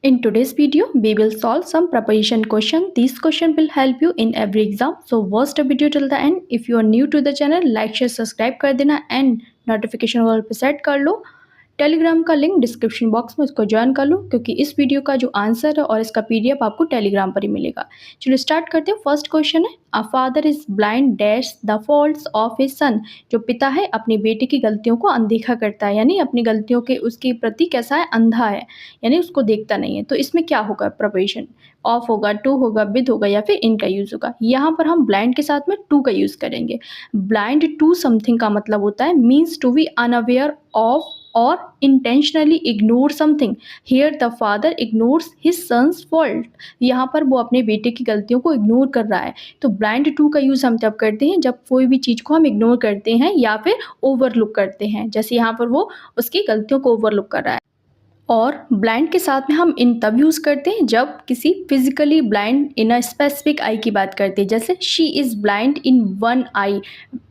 In today's video, we will solve some preposition question. These question will help you in every exam. So watch the video till the end. If you are new to the channel, like, share, subscribe कर देना and notification वाल पे set कर लो. Telegram का link description box में उसको join कर लो क्योंकि इस वीडियो का जो आंसर है और इसका पीडीएफ आपको टेलीग्राम पर ही मिलेगा. चलो स्टार्ट करते हैं. फर्स्ट क्वेश्चन है, a father is blind dash the faults of his सन. जो पिता है अपनी बेटे की गलतियों को अनदेखा करता है, यानी अपनी गलतियों के उसके प्रति कैसा है, अंधा है, यानी उसको देखता नहीं है. तो इसमें क्या होगा, प्रपोजिशन ऑफ होगा, टू होगा, विद होगा या फिर इन का यूज होगा. यहाँ पर हम ब्लाइंड के साथ में टू का यूज करेंगे. ब्लाइंड टू समथिंग का मतलब होता है means to be unaware of or intentionally ignore something. Here the father ignores his son's fault. यहाँ पर वो अपने बेटे की गलतियों को इग्नोर कर रहा है. तो ब्लाइंड टू का यूज़ हम तब करते हैं जब कोई भी चीज़ को हम इग्नोर करते हैं या फिर ओवरलुक करते हैं. जैसे यहाँ पर वो उसकी गलतियों को ओवरलुक कर रहा है. और ब्लाइंड के साथ में हम इन तब यूज़ करते हैं जब किसी physically blind in a specific eye की बात करते हैं. जैसे she is blind in one eye,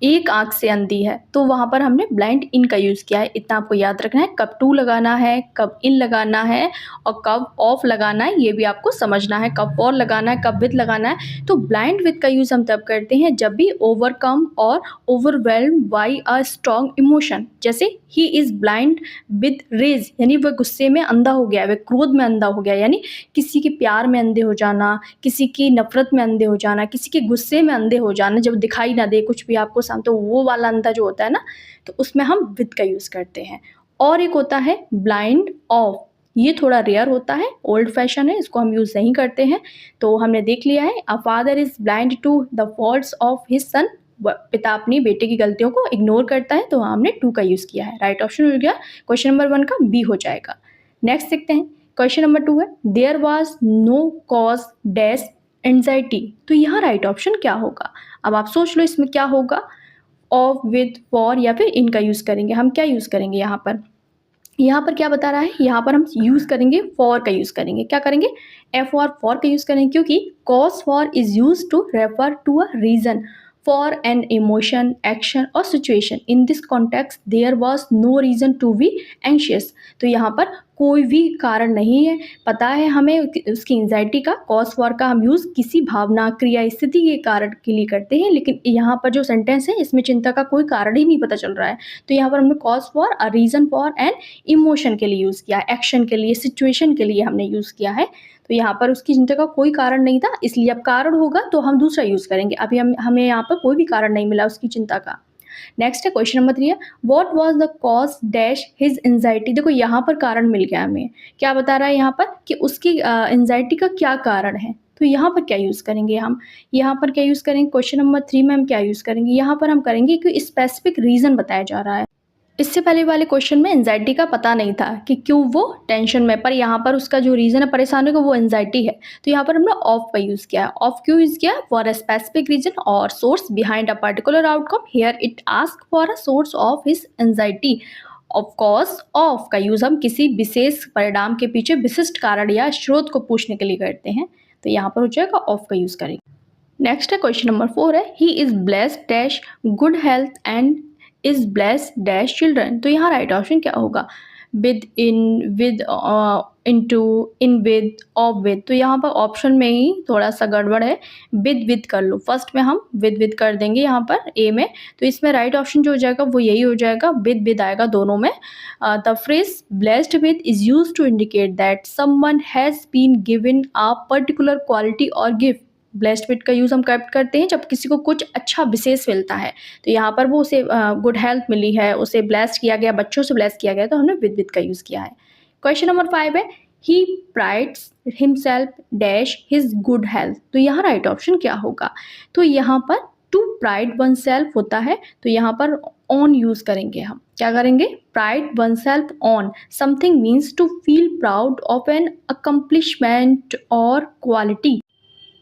एक आंख से अंधी है, तो वहाँ पर हमने ब्लाइंड इन का यूज़ किया है. इतना आपको याद रखना है. कब टू लगाना है, कब इन लगाना है और कब ऑफ लगाना है, ये भी आपको समझना है. कब फॉर लगाना है, कब विद लगाना है. तो ब्लाइंड विद का यूज़ हम तब करते हैं जब भी ओवरकम और overwhelm by a strong emotion. जैसे he is blind with rage, यानी वह गुस्से में अंधा हो गया, वह क्रोध में अंधा हो गया, यानी किसी के प्यार में अंधे हो जाना, किसी की नफरत में अंधे हो जाना, किसी के गुस्से में अंधे हो जाना, जब दिखाई ना दे कुछ भी आपको सामने, तो वो वाला अंधा जो होता है ना, तो उसमें हम विद का यूज़ करते हैं. और एक होता है ब्लाइंड ऑफ. ये थोड़ा रेयर होता है, ओल्ड फैशन है, इसको हम यूज़ नहीं करते हैं. तो हमने देख लिया है, a father is blind to the faults of his son. पिता अपनी बेटे की गलतियों को इग्नोर करता है, तो हमने टू का यूज़ किया है. राइट ऑप्शन हो गया क्वेश्चन नंबर 1 का बी हो जाएगा. नेक्स्ट देखते हैं. क्वेश्चन नंबर 2 है, there was no cause dash anxiety. तो यहाँ राइट ऑप्शन क्या होगा. अब आप सोच लो इसमें क्या होगा. ऑफ, विद, फॉर या फिर इन का यूज़ करेंगे. हम क्या यूज़ करेंगे यहाँ पर. यहाँ पर क्या बता रहा है, यहाँ पर हम यूज़ करेंगे फॉर का यूज़ करेंगे. क्या करेंगे, एफ और फॉर का यूज़ करेंगे, क्योंकि cause for is use to refer to a reason for an emotion, action और situation. In this context there was no reason to be anxious. तो यहाँ पर कोई भी कारण नहीं है, पता है हमें उसकी एंजाइटी का. कॉज फॉर का हम यूज़ किसी भावना, क्रिया, स्थिति के कारण के लिए करते हैं, लेकिन यहाँ पर जो सेंटेंस है इसमें चिंता का कोई कारण ही नहीं पता चल रहा है. तो यहाँ पर हमने cause for, a reason for and emotion के लिए यूज़ किया, एक्शन के लिए, सिचुएशन के लिए हमने यूज़ किया है. तो यहाँ पर उसकी चिंता का कोई कारण नहीं था, इसलिए अब कारण होगा तो हम दूसरा यूज़ करेंगे. अभी हमें यहाँ पर कोई भी कारण नहीं मिला उसकी चिंता का. नेक्स्ट है क्वेश्चन नंबर 3 है, what was the cause dash his anxiety. देखो यहाँ पर कारण मिल गया हमें. क्या बता रहा है यहाँ पर कि उसकी एंजाइटी का क्या कारण है. तो यहाँ पर क्या यूज़ करेंगे हम, यहाँ पर क्या यूज़ करेंगे. क्वेश्चन नंबर 3 में हम क्या यूज़ करेंगे, यहाँ पर हम करेंगे कि स्पेसिफिक रीज़न बताया जा रहा है. इससे पहले वाले क्वेश्चन में एंजाइटी का पता नहीं था कि क्यों वो टेंशन में, पर यहाँ पर उसका जो रीज़न है परेशानी का, वो एंजाइटी है. तो यहाँ पर हमने ऑफ का यूज़ किया है. ऑफ क्यों यूज़ किया, फॉर अ स्पेसिफिक रीजन और source behind a particular outcome. Here it ask for a source of his anxiety. Of course of का यूज़ हम किसी विशेष परिणाम के पीछे विशिष्ट कारण या स्रोत को पूछने के लिए करते हैं. तो यहाँ पर हो जाएगा ऑफ का यूज़ करेंगे. नेक्स्ट है क्वेश्चन नंबर 4 है, he is blessed dash good health and is blessed dash children. तो यहाँ राइट ऑप्शन क्या होगा, with in, with into, in with, of with. तो यहाँ पर ऑप्शन में ही थोड़ा सा गड़बड़ है. विद कर लो, फर्स्ट में हम विद कर देंगे यहाँ पर ए में. तो इसमें राइट ऑप्शन जो हो जाएगा वो यही हो जाएगा, विद आएगा दोनों में. The phrase blessed with is use to indicate that someone has been given a particular quality और गिफ्ट. ब्लेस्ड विद का यूज़ हम कब करते हैं, जब किसी को कुछ अच्छा विशेष मिलता है. तो यहाँ पर वो उसे गुड हेल्थ मिली है, उसे ब्लेस्ड किया गया, बच्चों से ब्लेस किया गया, तो हमने विद का यूज़ किया है. क्वेश्चन नंबर 5 है, he prides himself dash his good health. तो यहाँ राइट ऑप्शन क्या होगा. तो यहाँ पर टू प्राइड वन सेल्फ होता है, तो यहाँ पर ऑन यूज़ करेंगे हम. क्या करेंगे, pride one self on something means to feel proud of an accomplishment और क्वालिटी.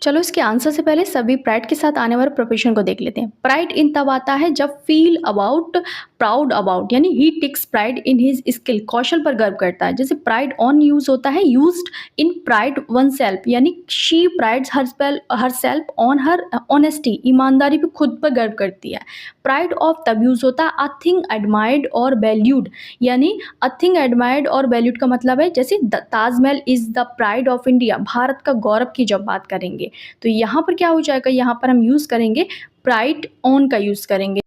चलो इसके आंसर से पहले सभी प्राइड के साथ आने वाले प्रोपोजिशन को देख लेते हैं। प्राइड इन तब आता है जब फील अबाउट, प्राउड अबाउट, यानी he takes pride in his skill, कौशल पर गर्व करता है। जैसे प्राइड ऑन यूज होता है used in pride one self, यानी she prides herself on her honesty, ईमानदारी पे खुद पर गर्व करती है। प्राइड ऑफ तब यूज होता है अ थिंग एडमायर्ड और वैल्यूड, यानी अ थिंग एडमायर्ड और वैल्यूड का मतलब है जैसे Taj Mahal is the pride of India, Bharat का गौरव की जब बात करेंगे तो यहाँ पर क्या हो जाएगा, यहाँ पर हम यूज करेंगे प्राइड ऑन का यूज करेंगे,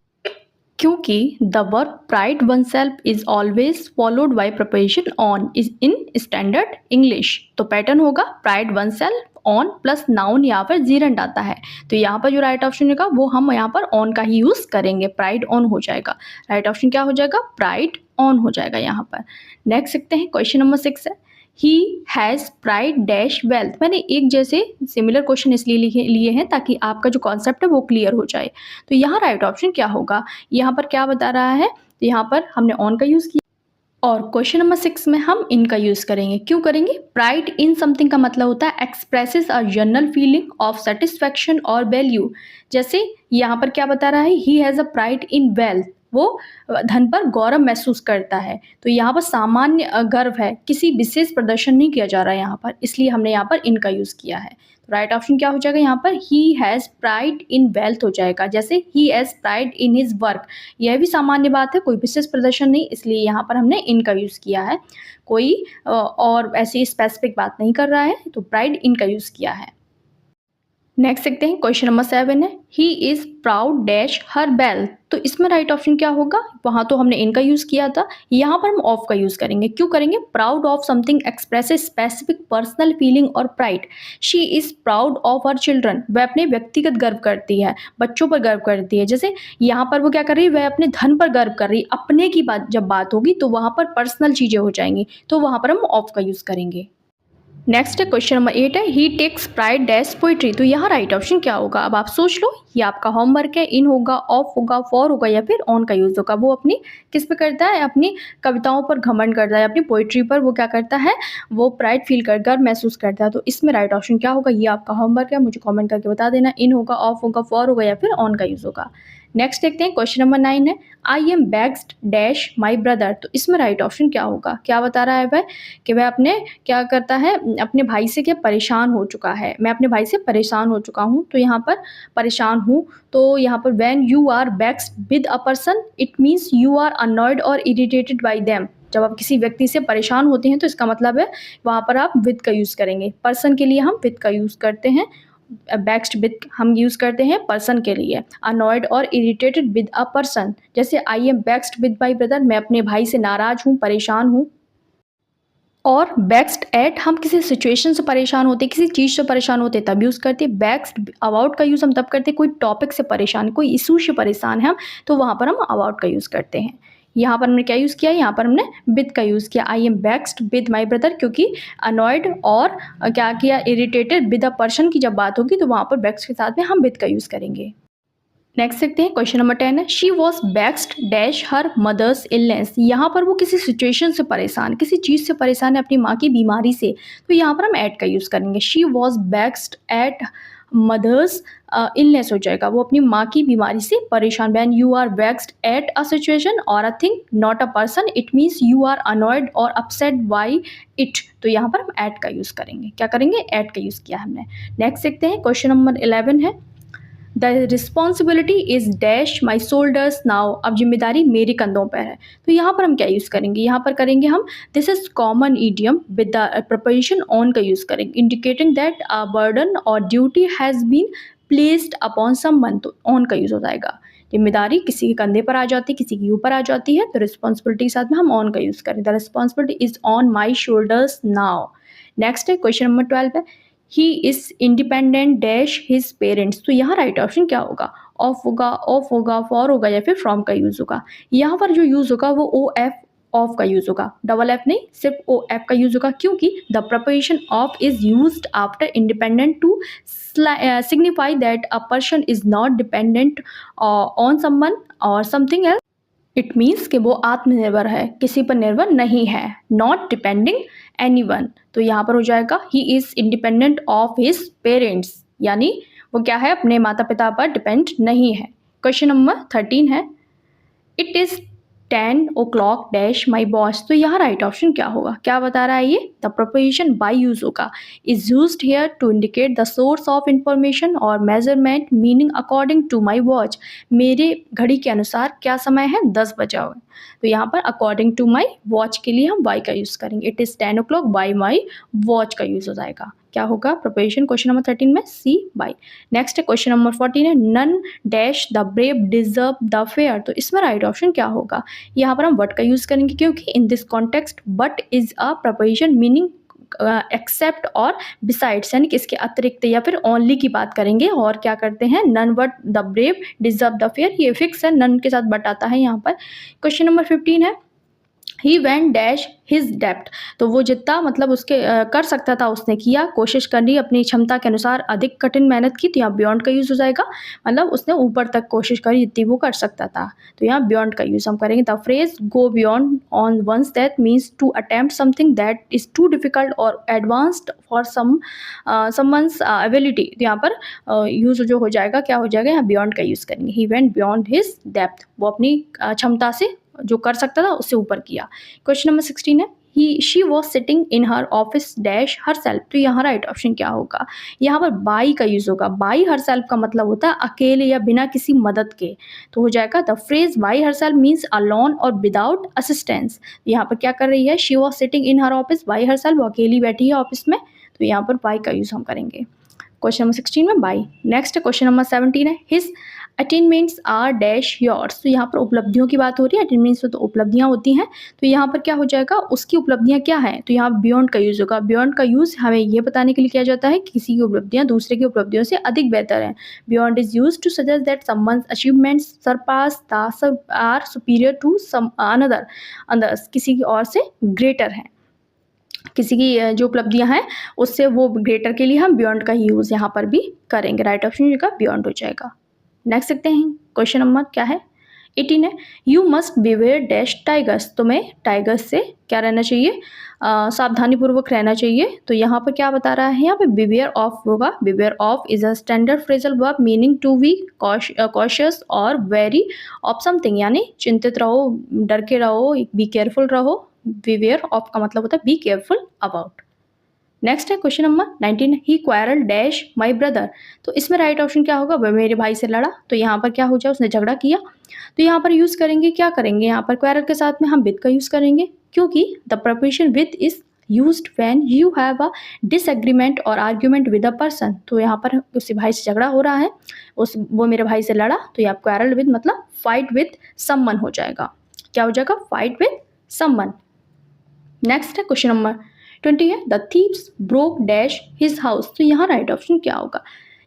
क्योंकि the verb pride one self is always followed by preposition on is in standard English. तो पैटर्न होगा pride one self on plus noun यहाँ पर जीरेंट आता है, तो यहाँ पर जो राइट ऑप्शन होगा वो हम यहाँ पर ऑन का ही यूज करेंगे, प्राइड ऑन हो जाएगा। राइट ऑप्शन क्या हो जाएगा, प्राइड ऑन हो जाएगा यहाँ पर। नेक्स्ट देखते हैं, क्वेश्चन नंबर 6 है he has pride dash wealth. मैंने एक जैसे सिमिलर क्वेश्चन इसलिए लिए हैं ताकि आपका जो कॉन्सेप्ट है वो क्लियर हो जाए। तो यहाँ राइट ऑप्शन क्या होगा, यहाँ पर क्या बता रहा है, तो यहाँ पर हमने ऑन का यूज़ किया और क्वेश्चन नंबर 6 में हम इन का यूज़ करेंगे। क्यों करेंगे, प्राइड इन समथिंग का मतलब होता है expresses a general feeling of satisfaction और वैल्यू। जैसे यहाँ पर क्या बता रहा है, he has a pride in wealth, वो धन पर गौरव महसूस करता है। तो यहाँ पर सामान्य गर्व है, किसी विशेष प्रदर्शन नहीं किया जा रहा है यहाँ पर, इसलिए हमने यहाँ पर इनका यूज़ किया है। तो राइट ऑप्शन क्या हो जाएगा, यहाँ पर he has pride in wealth हो जाएगा। जैसे he has pride in his work, यह भी सामान्य बात है, कोई विशेष प्रदर्शन नहीं, इसलिए यहाँ पर हमने इनका यूज़ किया है। कोई और ऐसी स्पेसिफिक बात नहीं कर रहा है, तो प्राइड इनका यूज़ किया है। नेक्स्ट देखते हैं, क्वेश्चन नंबर 7 है he is proud dash her bell. तो इसमें राइट ऑप्शन क्या होगा, वहाँ तो हमने इनका यूज़ किया था, यहाँ पर हम ऑफ का यूज़ करेंगे। क्यों करेंगे, proud of something expresses specific personal feeling और pride. She is proud of her children, वह अपने व्यक्तिगत गर्व करती है, बच्चों पर गर्व करती है। जैसे यहाँ पर वो क्या कर रही है, वह अपने धन पर गर्व कर रही है। अपने की बात जब बात होगी तो वहाँ पर पर्सनल चीज़ें हो जाएंगी, तो वहाँ पर हम ऑफ का यूज़ करेंगे। नेक्स्ट है क्वेश्चन नंबर 8 है ही टेक्स प्राइड डैश पोइट्री। तो यहाँ राइट ऑप्शन क्या होगा, अब आप सोच लो, ये आपका होमवर्क है। इन होगा, ऑफ होगा, फॉर होगा या फिर ऑन का यूज़ होगा। वो अपनी किस पे करता है, अपनी कविताओं पर घमंड करता है, अपनी पोइट्री पर वो क्या करता है, वो प्राइड फील कर गर्व महसूस करता है। तो इसमें राइट ऑप्शन क्या होगा, ये आपका होमवर्क है, मुझे कॉमेंट करके बता देना। इन होगा, ऑफ होगा, फॉर होगा या फिर ऑन का यूज़ होगा। नेक्स्ट देखते हैं, क्वेश्चन नंबर 9 है I am vexed dash my brother. तो इसमें राइट ऑप्शन क्या होगा, क्या बता रहा है वह कि वह अपने क्या करता है, अपने भाई से क्या परेशान हो चुका है, मैं अपने भाई से परेशान हो चुका हूँ। तो यहाँ पर परेशान हूँ, तो यहाँ पर when you are vexed with a person it means you are annoyed और इरिटेटेड बाय देम। जब आप किसी व्यक्ति से परेशान होते हैं तो इसका मतलब है वहाँ पर आप विद का यूज़ करेंगे। पर्सन के लिए हम विद का यूज़ करते हैं, वेक्स्ड विद हम यूज़ करते हैं पर्सन के लिए। अनॉयड और इरिटेटेड विद अ पर्सन, जैसे I am vexed with my brother, मैं अपने भाई से नाराज़ हूँ, परेशान हूँ। और वेक्स्ड एट, हम किसी सिचुएशन से परेशान होते, किसी चीज़ से परेशान होते तब यूज़ करते हैं। वेक्स्ड अबाउट का यूज़ हम तब करते हैं कोई टॉपिक से परेशान, कोई इशू से परेशान है हम, तो वहाँ पर हम अबाउट का यूज़ करते हैं। यहाँ पर हमने क्या यूज़ किया, यहाँ पर हमने विद का यूज़ किया। I am vexed with my brother, क्योंकि अनॉयड और क्या किया, इरिटेटेड विद अ पर्सन की जब बात होगी तो वहाँ पर वेक्स्ड के साथ में हम विद का यूज़ करेंगे। नेक्स्ट देखते हैं, क्वेश्चन नंबर 10 है she was vexed dash her mother's illness. यहाँ पर वो किसी सिचुएशन से परेशान, किसी चीज़ से परेशान है, अपनी माँ की बीमारी से, तो यहाँ पर हम एट का यूज़ करेंगे। She was vexed at mother's illness हो जाएगा, वो अपनी माँ की बीमारी से परेशान। When you are vexed at a situation और a thing not a person it means you are annoyed और अपसेट बाई इट, तो यहाँ पर हम एट का यूज़ करेंगे। क्या करेंगे, एट का यूज़ किया हमने। नेक्स्ट देखते हैं, क्वेश्चन नंबर 11 है the responsibility is dash my shoulders now. अब जिम्मेदारी मेरे कंधों पर है, तो यहाँ पर हम क्या यूज़ करेंगे, यहाँ पर करेंगे हम this is common idiom with the preposition on का यूज़ करेंगे, इंडिकेटिंग दैट अ बर्डन और duty has been placed upon someone, तो ऑन का यूज़ हो जाएगा। जिम्मेदारी किसी के कंधे पर आ जाती है, किसी के ऊपर आ जाती है, तो रिस्पॉन्सिबिलिटी के साथ में हम ऑन का यूज़ करें। The responsibility is on my shoulders now. Next है क्वेश्चन नंबर 12 है he is independent dash his parents. तो यहाँ राइट ऑप्शन क्या होगा, ऑफ होगा, ऑफ होगा, फॉर होगा या फिर फ्रॉम का यूज़ होगा। यहाँ पर जो यूज़ होगा वो ओ एफ ऑफ का यूज़ होगा, डबल एफ नहीं, सिर्फ ओ एफ का यूज़ होगा, क्योंकि the preposition of is used after independent to signify that a person is not dependent on someone और समथिंग एल्स। इट मीन्स कि वो आत्मनिर्भर है, किसी पर निर्भर नहीं है, नॉट डिपेंडिंग एनीवन। तो यहाँ पर हो जाएगा he is independent of his parents. यानी वो क्या है, अपने माता पिता पर डिपेंड नहीं है। क्वेश्चन नंबर 13 है, it is 10 o'clock dash my boss. तो यहाँ राइट ऑप्शन क्या होगा, क्या बता रहा है ये, द प्रपोजिशन बाई यूज होगा, is used here to indicate the source of information और measurement, meaning according to my watch. मेरे घड़ी के अनुसार क्या समय है, 10 बजा हुआ है। तो यहाँ पर अकॉर्डिंग टू माई वॉच के लिए हम बाई का यूज़ करेंगे, it is 10 o'clock by my watch का यूज़ हो जाएगा। क्या होगा प्रपोजिशन क्वेश्चन नंबर 13 में, सी बाई। नेक्स्ट है क्वेश्चन नंबर 14 है, none dash the brave deserve the fair. तो इसमें राइट ऑप्शन क्या होगा, यहाँ पर हम बट का यूज़ करेंगे, क्योंकि in this context but is a preposition meaning except और बिसाइड्स, यानी कि इसके अतिरिक्त या फिर ओनली की बात करेंगे। और क्या करते हैं, none but the brave deserve the fair, ये फिक्स है, नन के साथ बट आता है यहाँ पर। क्वेश्चन नंबर 15 है, he went dash his depth. तो वो जितना मतलब उसके कर सकता था उसने किया, कोशिश करनी अपनी क्षमता के अनुसार, अधिक कठिन मेहनत की। तो यहाँ बियॉन्ड का यूज़ हो जाएगा, मतलब उसने ऊपर तक कोशिश करी जितनी वो कर सकता था। तो यहाँ बियॉन्ड का यूज़ हम करेंगे। The phrase go beyond on once that means to attempt something that is too difficult और एडवांस्ड फॉर समवंस एबिलिटी। तो यहाँ पर यूज़ जो हो जाएगा, क्या हो जाएगा, यहाँ बियॉन्ड का यूज़ करेंगे। He went beyond his depth, वो अपनी क्षमता से जो कर सकता था उससे ऊपर किया। क्वेश्चन नंबर 16 है, he she was sitting in her office dash herself. तो यहाँ राइट ऑप्शन क्या होगा, यहाँ पर बाई का यूज़ होगा। बाई हर सेल्फ का मतलब होता है अकेले या बिना किसी मदद के। तो हो जाएगा the phrase by her self means alone और विदाउट असिस्टेंस। यहाँ पर क्या कर रही है, she was sitting in her office by her self, वो अकेली बैठी है ऑफिस में। तो यहाँ पर बाई का यूज़ हम करेंगे क्वेश्चन नंबर 16 में, बाई। नेक्स्ट क्वेश्चन नंबर 17 है, his attainments are dash yours. तो यहाँ पर उपलब्धियों की बात हो रही है, अटेनमेंट्स में तो उपलब्धियाँ होती हैं। तो यहाँ पर क्या हो जाएगा, उसकी उपलब्धियाँ क्या हैं, तो यहाँ बियॉन्ड का यूज़ होगा। बियॉन्ड का यूज़ हमें ये बताने के लिए किया जाता है कि किसी की उपलब्धियाँ दूसरे की उपलब्धियों से अधिक बेहतर हैं। Beyond is use to suggest that someone's achievements surpass the are superior to some another, others, किसी की और से ग्रेटर हैं, किसी की जो उपलब्धियां हैं उससे वो ग्रेटर के लिए हम बियॉन्ड का ही यूज़ यहाँ पर भी करेंगे। राइट ऑप्शन का बियॉन्ड हो जाएगा। नेक्स्ट देखते हैं क्वेश्चन नंबर क्या है, 18 है, you must beware dash tigers. तुम्हें टाइगर्स से क्या रहना चाहिए, सावधानी पूर्वक रहना चाहिए। तो यहाँ पर क्या बता रहा है, यहाँ पे बिवेयर ऑफ होगा। Beware of is a standard phrasal verb meaning to be cautious और वेरी ऑफ समथिंग, यानी चिंतित रहो, डर के रहो, बी केयरफुल रहो। बिवेयर ऑफ का मतलब होता है बी केयरफुल अबाउट। नेक्स्ट है question number 19, he quarrel dash my brother. तो इसमें राइट ऑप्शन क्या होगा, वह मेरे भाई से लड़ा। तो यहाँ पर क्या हो जाए, उसने झगड़ा किया। तो यहाँ पर यूज़ करेंगे, क्या करेंगे, यहाँ पर क्वारल के साथ में हम विद का यूज़ करेंगे, क्योंकि the preposition with is used when you have a disagreement और आर्ग्यूमेंट विद अ पर्सन। तो यहाँ पर उस भाई से झगड़ा हो रहा है, वो मेरे भाई से लड़ा। तो यहाँ क्वारल विद मतलब फाइट विद समवन हो जाएगा। क्या हो जाएगा, फाइट विद समवन। नेक्स्ट है क्वेश्चन नंबर 20 है, the thieves broke dash his house. तो यहाँ राइट ऑप्शन क्या होगा,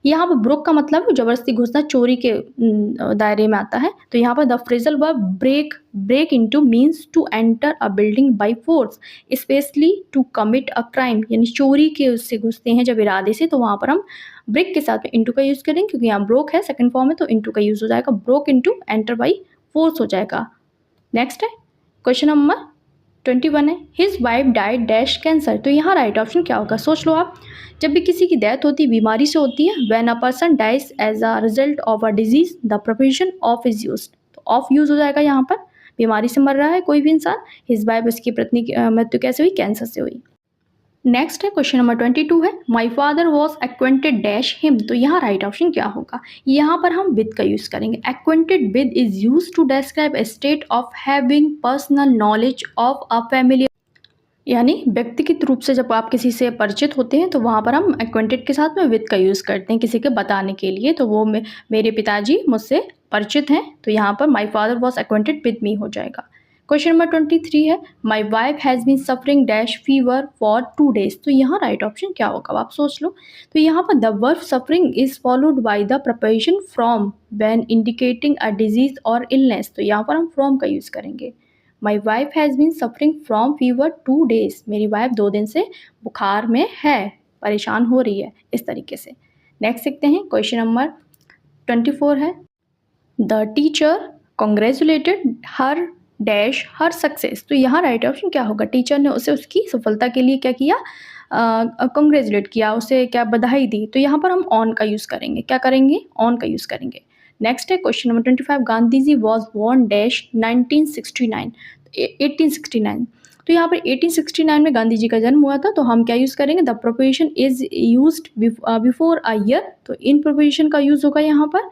यहाँ पर ब्रोक का मतलब जबरदस्ती घुसना, चोरी के दायरे में आता है। तो यहाँ पर the phrasal verb break into means to enter a building by force specially to commit a crime, यानी चोरी के उससे घुसते हैं जब इरादे से। तो वहाँ पर हम ब्रेक के साथ में इंटू का यूज़ करेंगे, क्योंकि यहाँ ब्रोक है सेकंड फॉर्म में, तो इंटू का यूज़ हो जाएगा। Broke into enter by force हो जाएगा। नेक्स्ट है क्वेश्चन नंबर 21 है, his wife died dash cancer. तो यहाँ राइट ऑप्शन क्या होगा, सोच लो आप। जब भी किसी की डेथ होती है, बीमारी से होती है, when a person dies as a result of a disease, the proposition of is used. तो ऑफ यूज हो जाएगा यहाँ पर, बीमारी से मर रहा है कोई भी इंसान। हिज वाइफ, उसकी पत्नी की मृत्यु कैसे हुई, कैंसर से हुई। नेक्स्ट है क्वेश्चन नंबर 22 है, माई father was acquainted dash him. तो यहाँ राइट ऑप्शन क्या होगा, यहाँ पर हम विद का यूज़ करेंगे। Acquainted with is use to describe a state of having personal knowledge of a family, यानी व्यक्तिगत रूप से जब आप किसी से परिचित होते हैं तो वहाँ पर हम एक्वेंटेड के साथ में विद का यूज़ करते हैं किसी के बताने के लिए। तो वो मेरे पिताजी मुझसे परिचित हैं, तो यहाँ पर my father was acquainted with me हो जाएगा। क्वेश्चन नंबर 23 है, my wife has been suffering dash fever for 2 days। तो यहाँ राइट ऑप्शन क्या होगा, आप सोच लो। तो यहाँ पर the verb suffering is followed by the preposition from when indicating a disease और इलनेस। तो यहाँ पर हम फ्रॉम का यूज़ करेंगे। My wife has been suffering from fever 2 days। मेरी वाइफ 2 दिन से बुखार में है, परेशान हो रही है, इस तरीके से। नेक्स्ट देखते हैं क्वेश्चन नंबर 24 है, the teacher congratulated her dash her success. तो यहाँ राइट ऑप्शन क्या होगा, टीचर ने उसे उसकी सफलता के लिए क्या किया, कंग्रेचुलेट किया, उसे क्या बधाई दी, तो यहाँ पर हम ऑन का यूज़ करेंगे। क्या करेंगे? ऑन का यूज़ करेंगे। नेक्स्ट है question number 25, Gandhi ji was born dash 1969, 1869। तो यहाँ पर 1869 में गांधी जी का जन्म हुआ था, तो हम क्या यूज़ करेंगे? The proposition is used before a year, तो इन प्रोपोजिशन का यूज़ होगा यहाँ पर।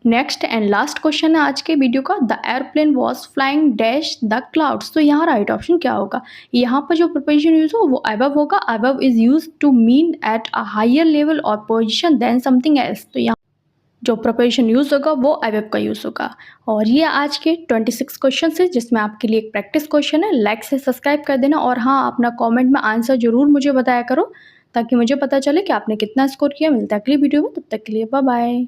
नेक्स्ट एंड लास्ट क्वेश्चन है आज के वीडियो का, the airplane was flying dash the clouds, तो यहाँ राइट ऑप्शन क्या होगा? यहाँ पर जो प्रोपोजिशन यूज हो वो अबव होगा। Above is use to mean at a higher level और पोजिशन देन समथिंग एल्स, तो यहाँ जो प्रोपोजिशन यूज होगा वो अबव का यूज होगा। और ये आज के 26 क्वेश्चन है, जिसमें आपके लिए एक प्रैक्टिस क्वेश्चन है। लाइक से सब्सक्राइब कर देना, और हाँ, अपना कॉमेंट में आंसर जरूर मुझे बताया करो, ताकि मुझे पता चले कि आपने कितना स्कोर किया। मिलता है अगली वीडियो में, तब तक के लिए बाय बाय।